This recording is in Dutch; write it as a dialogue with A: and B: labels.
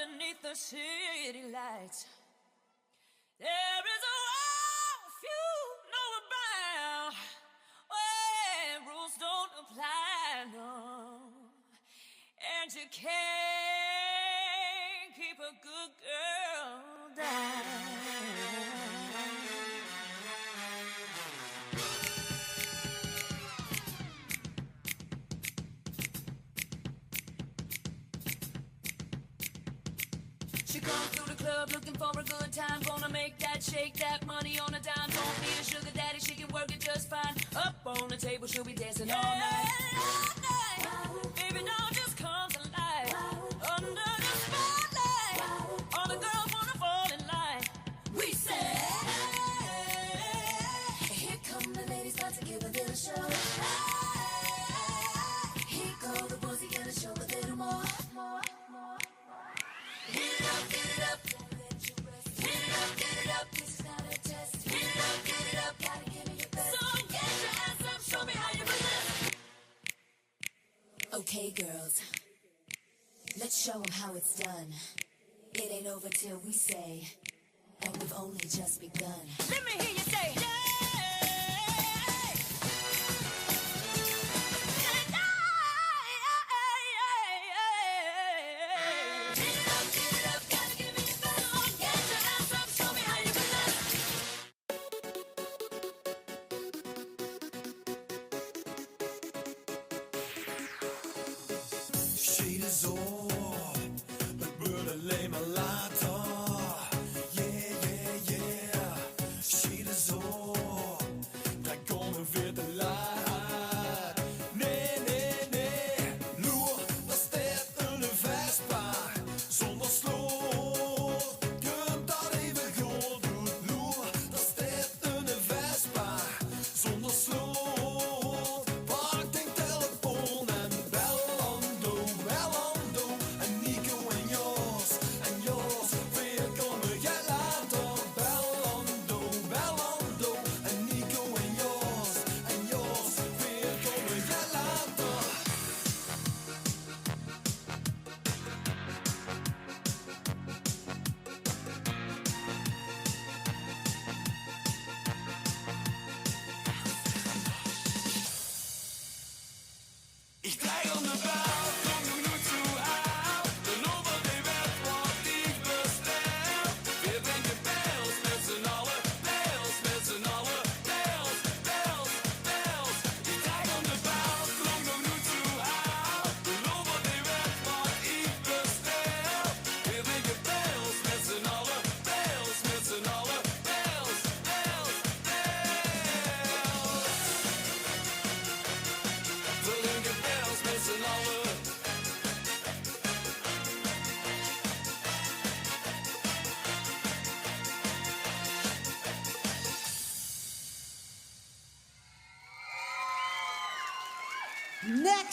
A: underneath the city lights. There is a world few know about, where rules don't apply, no. And you can't keep a good girl down. She comes through the club looking for a good time. Gonna make that, shake that money on a dime. Don't need a sugar daddy, she can work it just fine. Up on the table, she'll be dancing all night. Baby doll just comes alive. Under the spotlight, all the girls wanna fall in line. We say, here come the ladies, about to give a little show. Here go the boys, he gonna show a little more. Get it up, get it up, don't let you rest. Get it up, get it up, this is not a test. Get it up, gotta give me your best. So get your ass up, show me how you resist. Okay, girls, let's show them how it's done. It ain't over till we say, and we've only just begun. Let me hear you say, yeah!
B: Shit is op, het wil alleen maar later. Yeah, yeah, yeah. Shit is op, daar komen weer te laat. Nee, nee, nee. Loer, daar staat een Vespa zonder slot. Je kunt dat even goed doen. Loer, daar staat een Vespa zonder slot. Pak de telefoon en bel. En Nico en Jos, weer komen jij later. Bellando, en Nico en Jos, weer komen jij later. Ich dreig om de bel, kom nog nooit zo uit. De nummer die weet wat ik bestel. Wir drinken pils met z'n allen, pils met z'n allen, pils, pils, pils. Ich dreig om de bel, kom nog nooit zo uit. De nummer die weet wat ik bestel. Wir drinken pils met z'n allen, pils met z'n allen, pils, pils, pils. We drinken pils met z'n allen.
C: Next